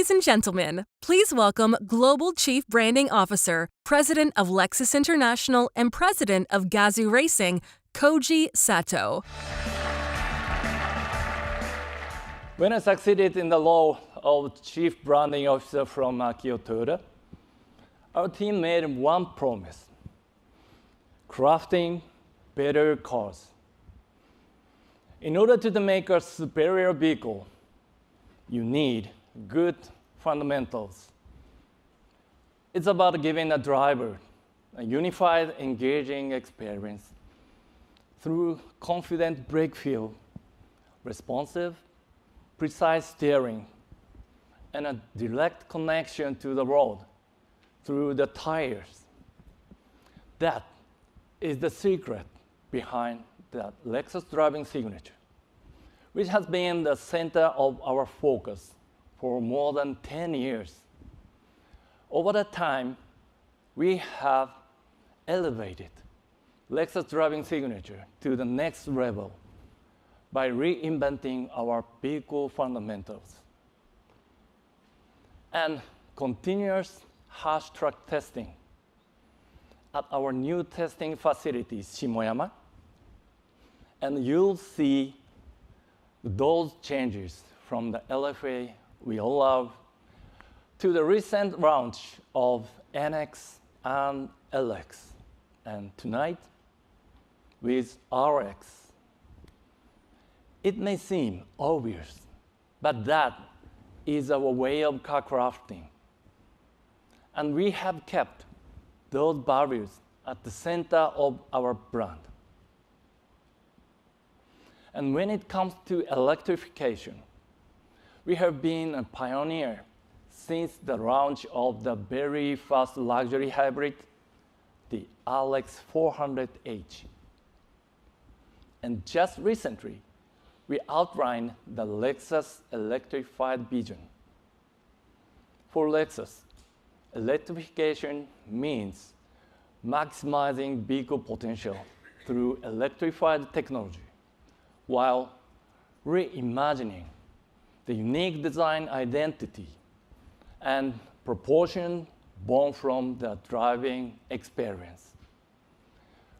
Ladies and gentlemen, please welcome Global Chief Branding Officer, President of Lexus International, and President of Gazoo Racing, Koji Sato. When I succeeded in the role of Chief Branding Officer from Kia Toyota, our team made one promise: crafting better cars. In order to make a superior vehicle, you need good fundamentals. It's about giving a driver a unified, engaging experience through confident brake feel, responsive, precise steering, and a direct connection to the road through the tires. That is the secret behind the Lexus driving signature, which has been the center of our focus for more than 10 years. Over that time, we have elevated Lexus driving signature to the next level by reinventing our vehicle fundamentals and continuous harsh track testing at our new testing facility, Shimoyama. And you'll see those changes from the LFA we all love to the recent launch of NX and LX, and tonight with RX. It may seem obvious, but that is our way of car crafting. And we have kept those values at the center of our brand. And when it comes to electrification, we have been a pioneer since the launch of the very first luxury hybrid, the RX 400h. And just recently, we outlined the Lexus electrified vision. For Lexus, electrification means maximizing vehicle potential through electrified technology, while reimagining the unique design identity and proportion born from the driving experience.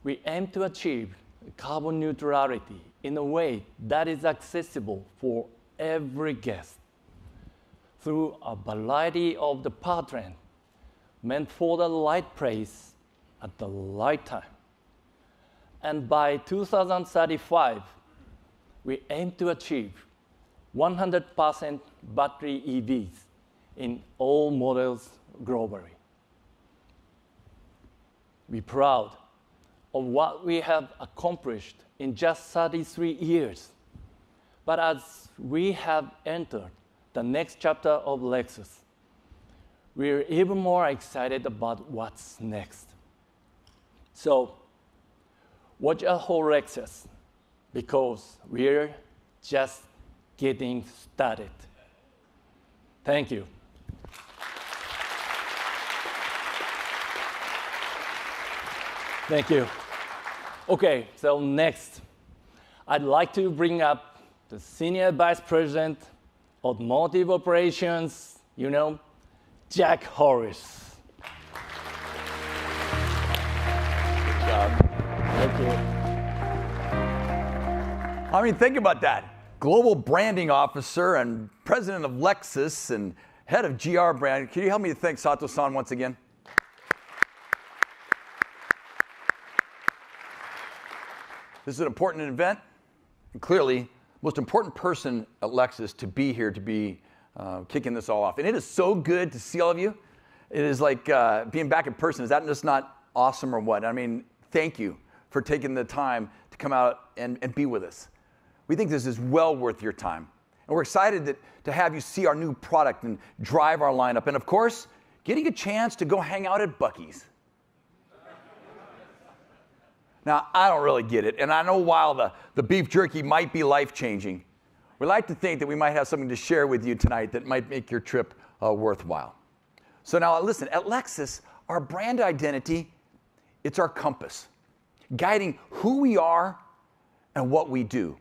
We aim to achieve carbon neutrality in a way that is accessible for every guest through a variety of the powertrain meant for the right place at the right time. And by 2035, we aim to achieve 100% battery EVs in all models globally. We're proud of what we have accomplished in just 33 years. But as we have entered the next chapter of Lexus, we're even more excited about what's next. So, watch out for Lexus, because we're just getting started. Thank you. Thank you. Okay, so next, I'd like to bring up the Senior Vice President, Automotive Operations, Jack Hollis. Good job. Thank you. I mean, think about that. Global Branding Officer and President of Lexus and Head of GR Brand. Can you help me to thank Sato-san once again? This is an important event, and clearly, most important person at Lexus to be here, to be kicking this all off. And it is so good to see all of you. It is like being back in person. Is that just not awesome or what? I mean, thank you for taking the time to come out and be with us. We think this is well worth your time. And we're excited to have you see our new product and drive our lineup. And of course, getting a chance to go hang out at Buc-ee's. Now, I don't really get it, and I know while the beef jerky might be life-changing, we like to think that we might have something to share with you tonight that might make your trip worthwhile. So now listen, at Lexus, our brand identity, it's our compass, guiding who we are and what we do.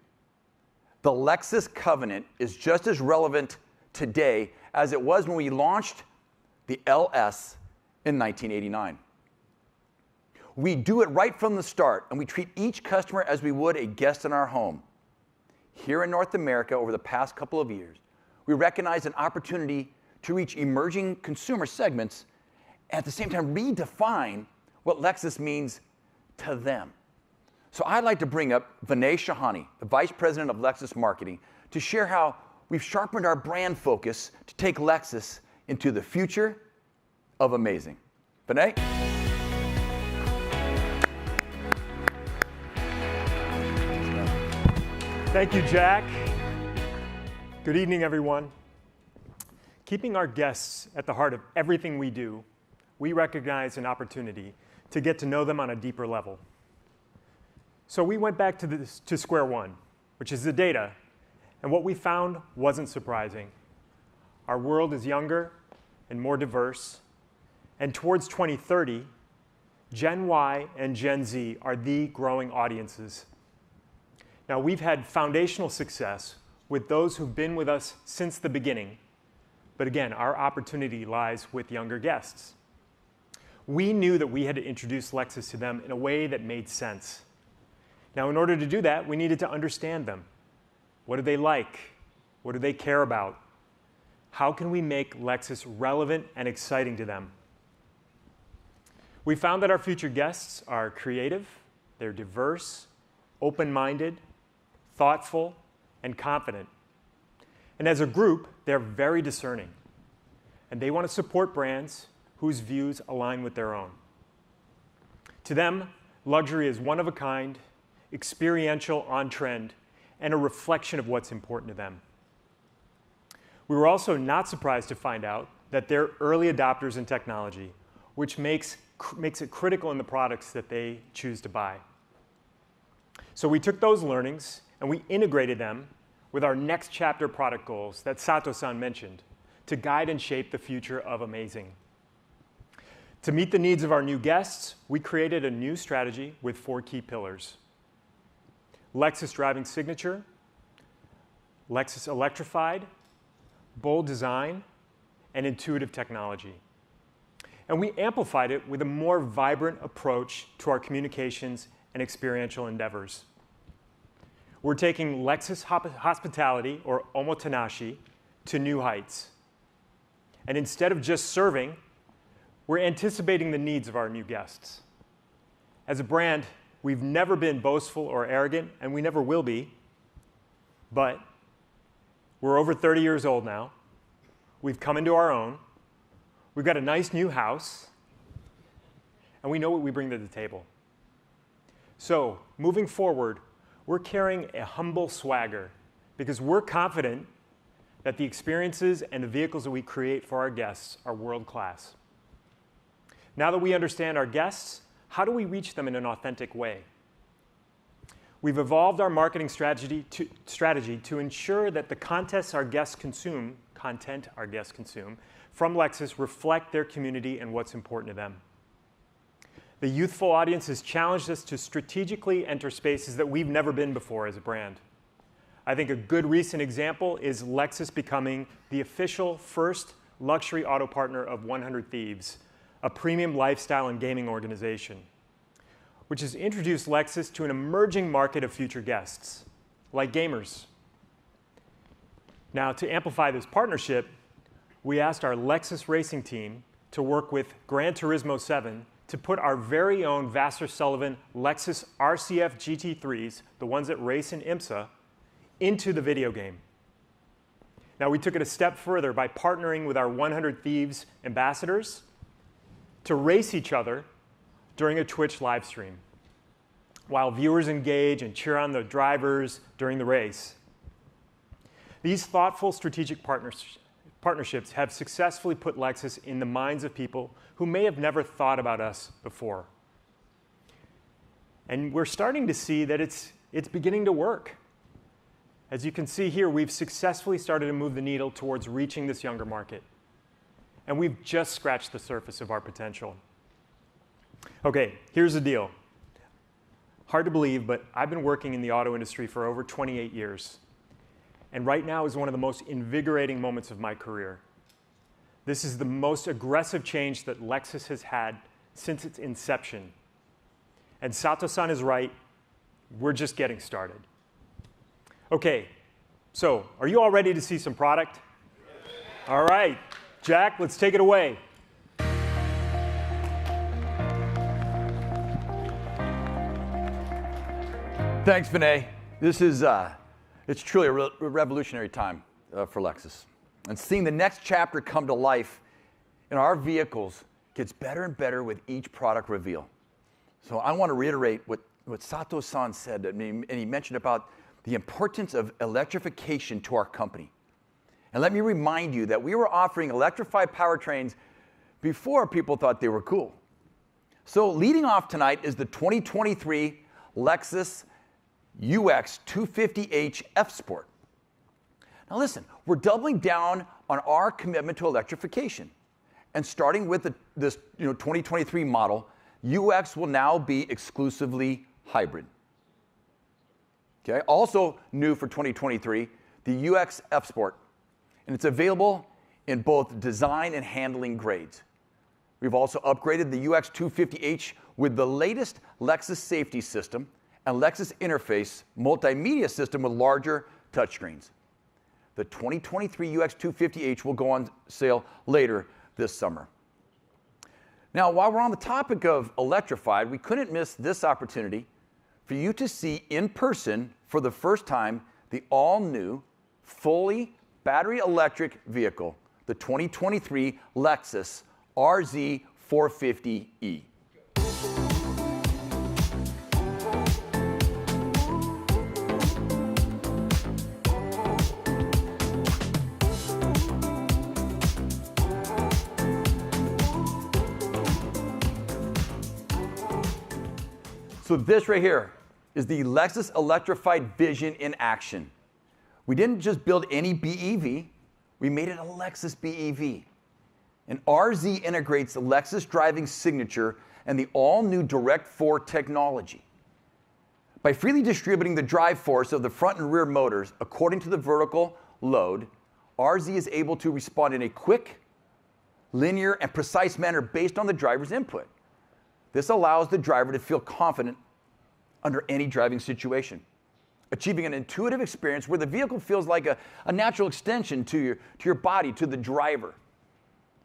The Lexus covenant is just as relevant today as it was when we launched the LS in 1989. We do it right from the start, and we treat each customer as we would a guest in our home. Here in North America, over the past couple of years, we recognize an opportunity to reach emerging consumer segments and at the same time redefine what Lexus means to them. So I'd like to bring up Vinay Shahani, the Vice President of Lexus Marketing, to share how we've sharpened our brand focus to take Lexus into the future of amazing. Vinay? Thank you, Jack. Good evening, everyone. Keeping our guests at the heart of everything we do, we recognize an opportunity to get to know them on a deeper level. So we went back to square one, which is the data, and what we found wasn't surprising. Our world is younger and more diverse, and towards 2030, Gen Y and Gen Z are the growing audiences. Now, we've had foundational success with those who've been with us since the beginning, but again, our opportunity lies with younger guests. We knew that we had to introduce Lexus to them in a way that made sense. Now, in order to do that, we needed to understand them. What do they like? What do they care about? How can we make Lexus relevant and exciting to them? We found that our future guests are creative, they're diverse, open-minded, thoughtful, and confident. And as a group, they're very discerning. And they want to support brands whose views align with their own. To them, luxury is one of a kind, experiential, on trend, and a reflection of what's important to them. We were also not surprised to find out that they're early adopters in technology, which makes it critical in the products that they choose to buy. So we took those learnings and we integrated them with our next chapter product goals that Sato-san mentioned to guide and shape the future of amazing. To meet the needs of our new guests, we created a new strategy with 4 key pillars: Lexus Driving Signature, Lexus Electrified, Bold Design, and Intuitive Technology. And we amplified it with a more vibrant approach to our communications and experiential endeavors. We're taking Lexus Hospitality, or Omotenashi, to new heights. And instead of just serving, we're anticipating the needs of our new guests. As a brand, we've never been boastful or arrogant, and we never will be. But we're over 30 years old now. We've come into our own. We've got a nice new house. And we know what we bring to the table. So, moving forward, we're carrying a humble swagger because we're confident that the experiences and the vehicles that we create for our guests are world-class. Now that we understand our guests, how do we reach them in an authentic way? We've evolved our marketing strategy to ensure that the content our guests consume from Lexus reflect their community and what's important to them. The youthful audience has challenged us to strategically enter spaces that we've never been before as a brand. I think a good recent example is Lexus becoming the official first luxury auto partner of 100 Thieves, a premium lifestyle and gaming organization, which has introduced Lexus to an emerging market of future guests, like gamers. Now, to amplify this partnership, we asked our Lexus racing team to work with Gran Turismo 7 to put our very own Vassar Sullivan Lexus RCF GT3s, the ones that race in IMSA, into the video game. Now, we took it a step further by partnering with our 100 Thieves ambassadors to race each other during a Twitch live stream, while viewers engage and cheer on the drivers during the race. These thoughtful strategic partnerships have successfully put Lexus in the minds of people who may have never thought about us before. And we're starting to see that it's beginning to work. As you can see here, we've successfully started to move the needle towards reaching this younger market. And we've just scratched the surface of our potential. Okay, here's the deal. Hard to believe, but I've been working in the auto industry for over 28 years. And right now is one of the most invigorating moments of my career. This is the most aggressive change that Lexus has had since its inception. And Sato-san is right, we're just getting started. Okay, so are you all ready to see some product? All right, Jack, let's take it away. Thanks, Vinay. This is, it's truly a revolutionary time for Lexus. And seeing the next chapter come to life in our vehicles gets better and better with each product reveal. So I want to reiterate what Sato-san said, and he mentioned about the importance of electrification to our company. And let me remind you that we were offering electrified powertrains before people thought they were cool. So leading off tonight is the 2023 Lexus UX 250h F Sport. Now listen, we're doubling down on our commitment to electrification. And starting with this 2023 model, UX will now be exclusively hybrid. Okay, also new for 2023, the UX F Sport. And it's available in both design and handling grades. We've also upgraded the UX 250h with the latest Lexus safety system and Lexus Interface multimedia system with larger touchscreens. The 2023 UX 250h will go on sale later this summer. Now, while we're on the topic of electrified, we couldn't miss this opportunity for you to see in person for the first time the all-new, fully battery electric vehicle, the 2023 Lexus RZ 450e. So this right here is the Lexus electrified vision in action. We didn't just build any BEV, we made it a Lexus BEV. And RZ integrates the Lexus driving signature and the all-new Direct 4 technology. By freely distributing the drive force of the front and rear motors according to the vertical load, RZ is able to respond in a quick, linear, and precise manner based on the driver's input. This allows the driver to feel confident under any driving situation, achieving an intuitive experience where the vehicle feels like a natural extension to your body, to the driver.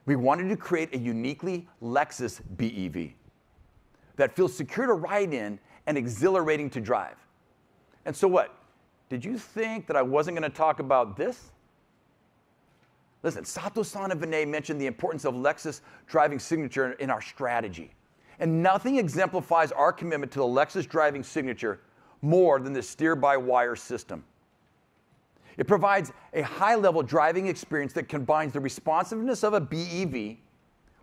We wanted to create a uniquely Lexus BEV that feels secure to ride in and exhilarating to drive. And so what? Did you think that I wasn't going to talk about this? Listen, Sato-san and Vinay mentioned the importance of Lexus driving signature in our strategy. And nothing exemplifies our commitment to the Lexus driving signature more than the steer-by-wire system. It provides a high-level driving experience that combines the responsiveness of a BEV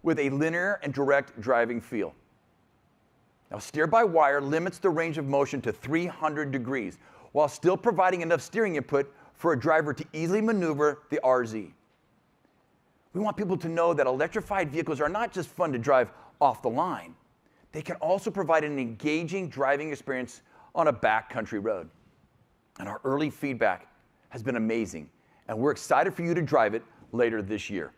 with a linear and direct driving feel. Now, steer-by-wire limits the range of motion to 300 degrees, while still providing enough steering input for a driver to easily maneuver the RZ. We want people to know that electrified vehicles are not just fun to drive off the line. They can also provide an engaging driving experience on a backcountry road. And our early feedback has been amazing, and we're excited for you to drive it later this year.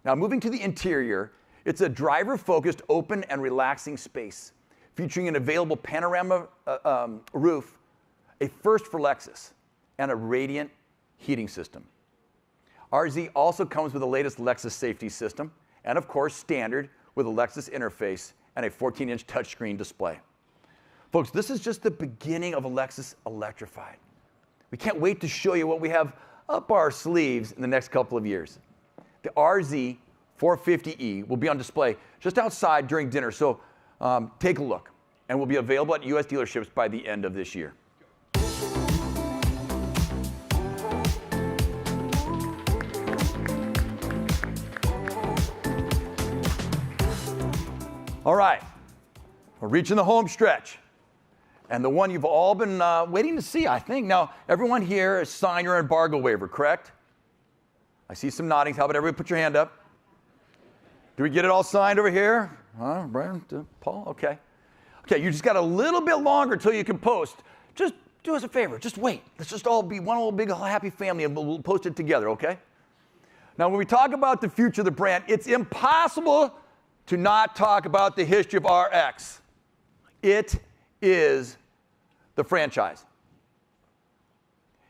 Now, moving to the interior, it's a driver-focused, open, and relaxing space, featuring an available panorama roof, a first for Lexus, and a radiant heating system. RZ also comes with the latest Lexus safety system, and of course, standard with a Lexus interface and a 14-inch touchscreen display. Folks, this is just the beginning of a Lexus electrified. We can't wait to show you what we have up our sleeves in the next couple of years. The RZ 450e will be on display just outside during dinner, so take a look, and will be available at US dealerships by the end of this year. All right, we're reaching the home stretch, and the one you've all been waiting to see, I think. Now, everyone here has signed your embargo waiver, correct? I see some nodding. How about everybody put your hand up? Do we get it all signed over here? Brian, Paul, okay. Okay, you just got a little bit longer until you can post. Just do us a favor, just wait. Let's just all be one old big happy family and we'll post it together, okay? Now, when we talk about the future of the brand, it's impossible to not talk about the history of RX. It is the franchise.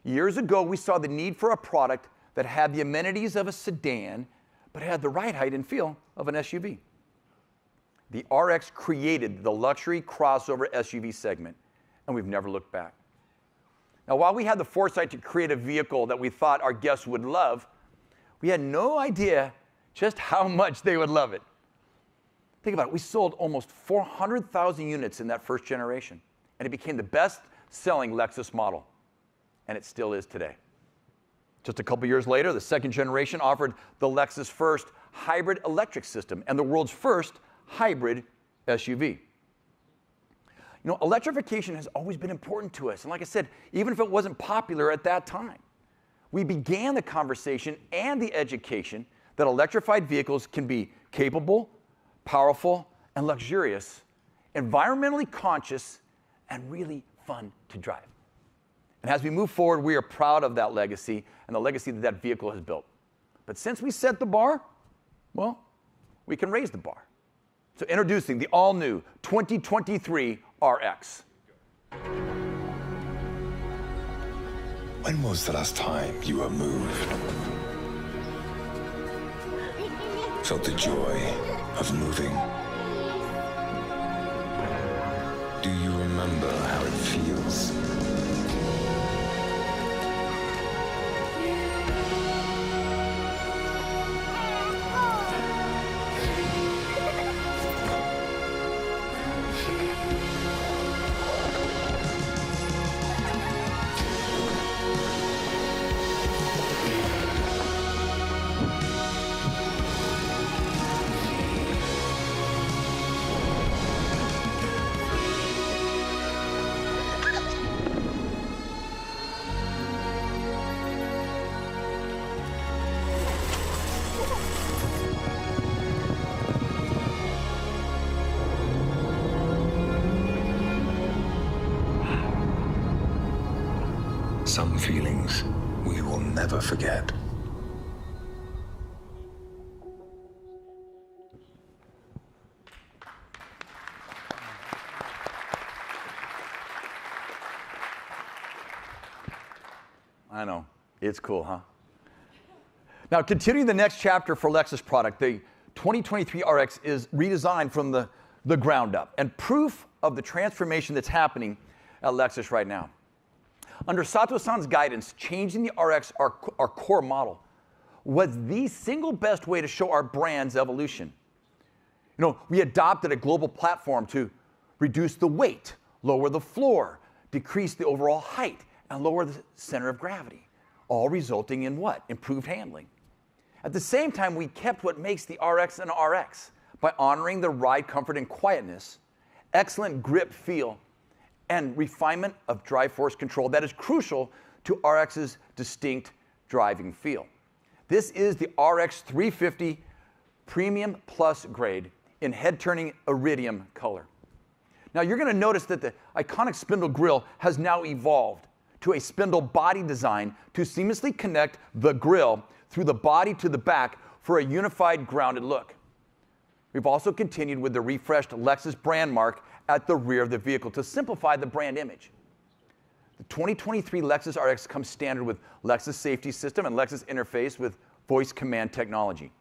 Years ago, we saw the need for a product that had the amenities of a sedan, but had the right height and feel of an SUV. The RX created the luxury crossover SUV segment, and we've never looked back. Now, while we had the foresight to create a vehicle that we thought our guests would love, we had no idea just how much they would love it. Think about it, we sold almost 400,000 units in that first generation, and it became the best-selling Lexus model, and it still is today. Just a couple years later, the second generation offered the Lexus first hybrid electric system and the world's first hybrid SUV. You know, electrification has always been important to us, and like I said, even if it wasn't popular at that time, we began the conversation and the education that electrified vehicles can be capable, powerful, and luxurious, environmentally conscious, and really fun to drive. And as we move forward, we are proud of that legacy and the legacy that that vehicle has built. But since we set the bar, well, we can raise the bar. So introducing the all-new 2023 RX. When was the last time you were moved? Felt the joy of moving? Do you remember how it feels? Some feelings we will never forget. I know, it's cool, huh? Now, continuing the next chapter for Lexus product, the 2023 RX is redesigned from the ground up and proof of the transformation that's happening at Lexus right now. Under Sato-san's guidance, changing the RX, our core model, was the single best way to show our brand's evolution. You know, we adopted a global platform to reduce the weight, lower the floor, decrease the overall height, and lower the center of gravity, all resulting in what? Improved handling. At the same time, we kept what makes the RX an RX by honoring the ride comfort and quietness, excellent grip feel, and refinement of drive force control that is crucial to RX's distinct driving feel. This is the RX 350 Premium Plus grade in head-turning iridium color. Now you're going to notice that the iconic spindle grille has now evolved to a spindle body design to seamlessly connect the grille through the body to the back for a unified grounded look. We've also continued with the refreshed Lexus brand mark at the rear of the vehicle to simplify the brand image. The 2023 Lexus RX comes standard with Lexus Safety System and Lexus interface with voice command technology.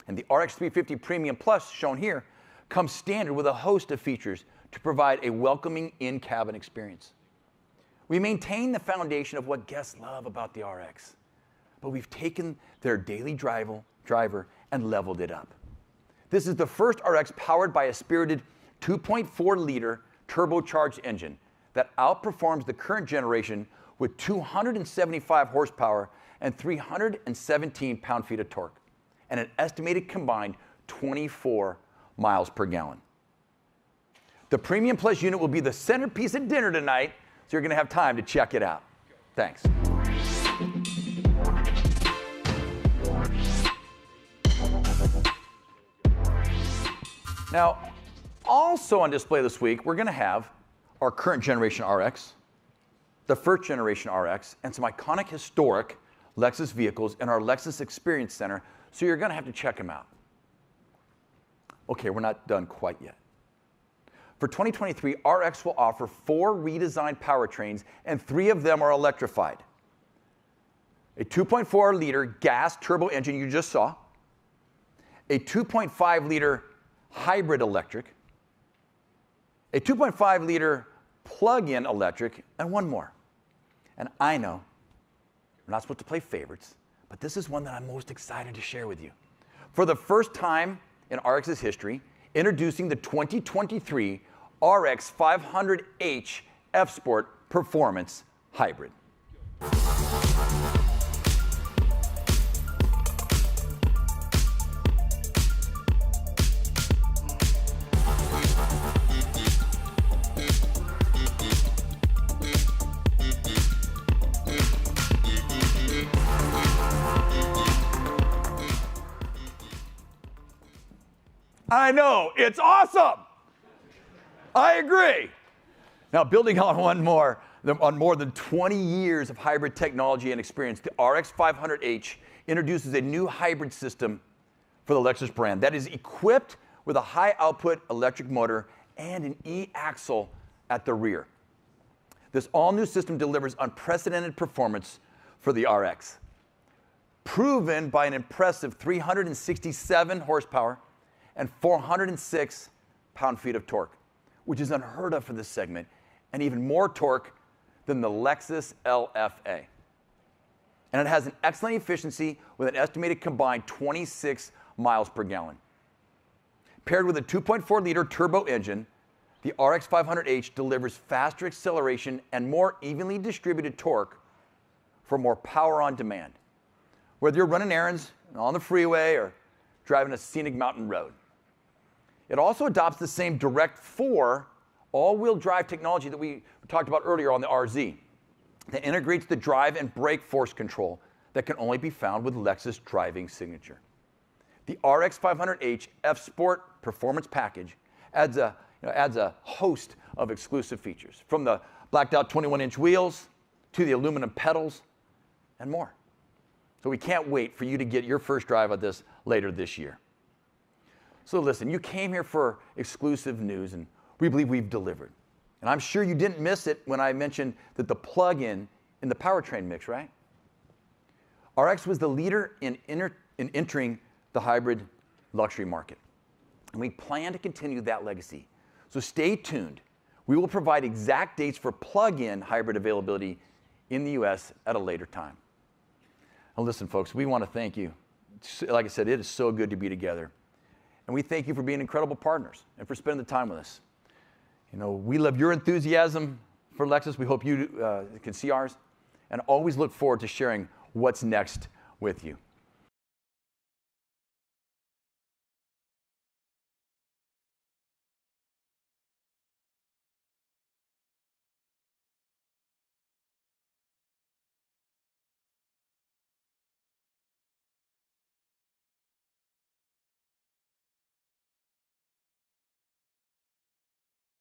And the RX 350 Premium Plus, shown here, comes standard with a host of features to provide a welcoming in-cabin experience. We maintain the foundation of what guests love about the RX, but we've taken their daily driver and leveled it up. This is the first RX powered by a spirited 2.4-liter turbocharged engine that outperforms the current generation with 275 horsepower and 317 pound-feet of torque, and an estimated combined 24 miles per gallon. The Premium Plus unit will be the centerpiece of dinner tonight, so you're going to have time to check it out. Thanks. Now, also on display this week, we're going to have our current generation RX, the first generation RX, and some iconic historic Lexus vehicles in our Lexus Experience Center, so you're going to have to check them out. Okay, we're not done quite yet. For 2023, RX will offer 4 redesigned powertrains, and 3 of them are electrified. A 2.4-liter gas turbo engine you just saw, a 2.5-liter hybrid electric, a 2.5-liter plug-in electric, and one more. And I know we're not supposed to play favorites, but this is one that I'm most excited to share with you. For the first time in RX's history, introducing the 2023 RX 500h F-Sport Performance Hybrid. I know, it's awesome. I agree. Now, building on more than 20 years of hybrid technology and experience, the RX 500h introduces a new hybrid system for the Lexus brand that is equipped with a high-output electric motor and an e-axle at the rear. This all-new system delivers unprecedented performance for the RX, proven by an impressive 367 horsepower and 406 pound-feet of torque, which is unheard of for this segment, and even more torque than the Lexus LFA. And it has an excellent efficiency with an estimated combined 26 miles per gallon. Paired with a 2.4-liter turbo engine, the RX 500h delivers faster acceleration and more evenly distributed torque for more power on demand, whether you're running errands on the freeway or driving a scenic mountain road. It also adopts the same Direct 4 all-wheel drive technology that we talked about earlier on the RZ that integrates the drive and brake force control that can only be found with Lexus driving signature. The RX 500h F-Sport Performance Package adds a host of exclusive features, from the blacked-out 21-inch wheels to the aluminum pedals and more. So we can't wait for you to get your first drive of this later this year. So listen, you came here for exclusive news, and we believe we've delivered. And I'm sure you didn't miss it when I mentioned that the plug-in in the powertrain mix, right? RX was the leader in entering the hybrid luxury market. And we plan to continue that legacy. So stay tuned. We will provide exact dates for plug-in hybrid availability in the US at a later time. Now listen, folks, we want to thank you. Like I said, it is so good to be together. And we thank you for being incredible partners and for spending the time with us. You know, we love your enthusiasm for Lexus. We hope you can see ours, and always look forward to sharing what's next with you.